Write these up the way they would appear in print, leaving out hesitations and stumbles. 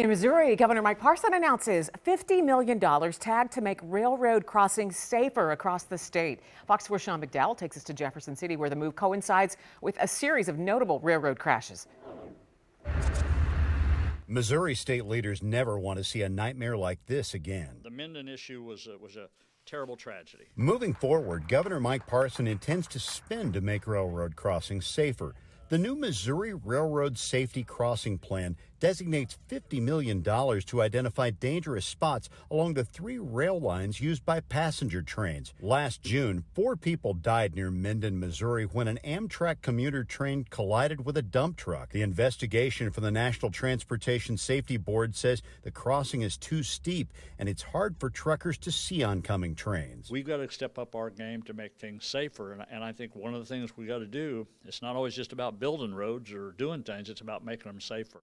In Missouri, Governor Mike Parson announces $50 million tagged to make railroad crossings safer across the state. Fox 4's Sean McDowell takes us to Jefferson City, where the move coincides with a series of notable railroad crashes. Missouri state leaders never want to see a nightmare like this again. The Minden issue was a terrible tragedy. Moving forward, Governor Mike Parson intends to spend to make railroad crossings safer. The new Missouri Railroad Safety Crossing Plan designates $50 million to identify dangerous spots along the 3 rail lines used by passenger trains. Last June, 4 people died near Minden, Missouri, when an Amtrak commuter train collided with a dump truck. The investigation from the National Transportation Safety Board says the crossing is too steep and it's hard for truckers to see oncoming trains. We've got to step up our game to make things safer, and I think one of the things we got to do, it's not always just about building roads or doing things, it's about making them safer.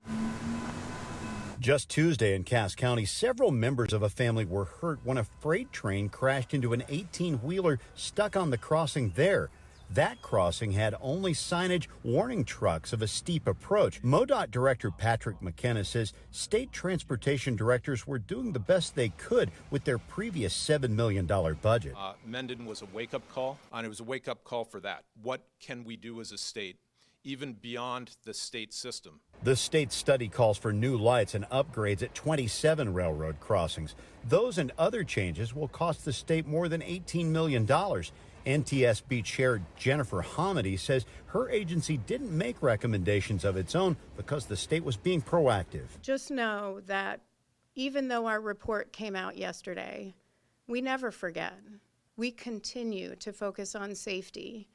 Just Tuesday in Cass County, several members of a family were hurt when a freight train crashed into an 18-wheeler stuck on the crossing there. That crossing had only signage warning trucks of a steep approach. MoDOT Director Patrick McKenna says state transportation directors were doing the best they could with their previous $7 million budget. Minden was a wake-up call, and it was a wake-up call for that. What can we do as a state, even beyond the state system? The state study calls for new lights and upgrades at 27 railroad crossings. Those and other changes will cost the state more than $18 million. NTSB Chair Jennifer Homedy says her agency didn't make recommendations of its own because the state was being proactive. Just know that even though our report came out yesterday, we never forget. We continue to focus on safety.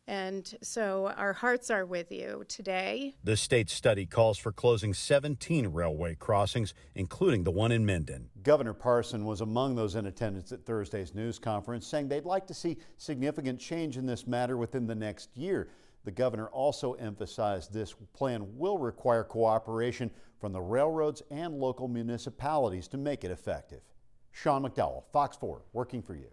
And so our hearts are with you today. The state study calls for closing 17 railway crossings, including the one in Minden. Governor Parson was among those in attendance at Thursday's news conference, saying they'd like to see significant change in this matter within the next year. The governor also emphasized this plan will require cooperation from the railroads and local municipalities to make it effective. Sean McDowell, Fox 4, working for you.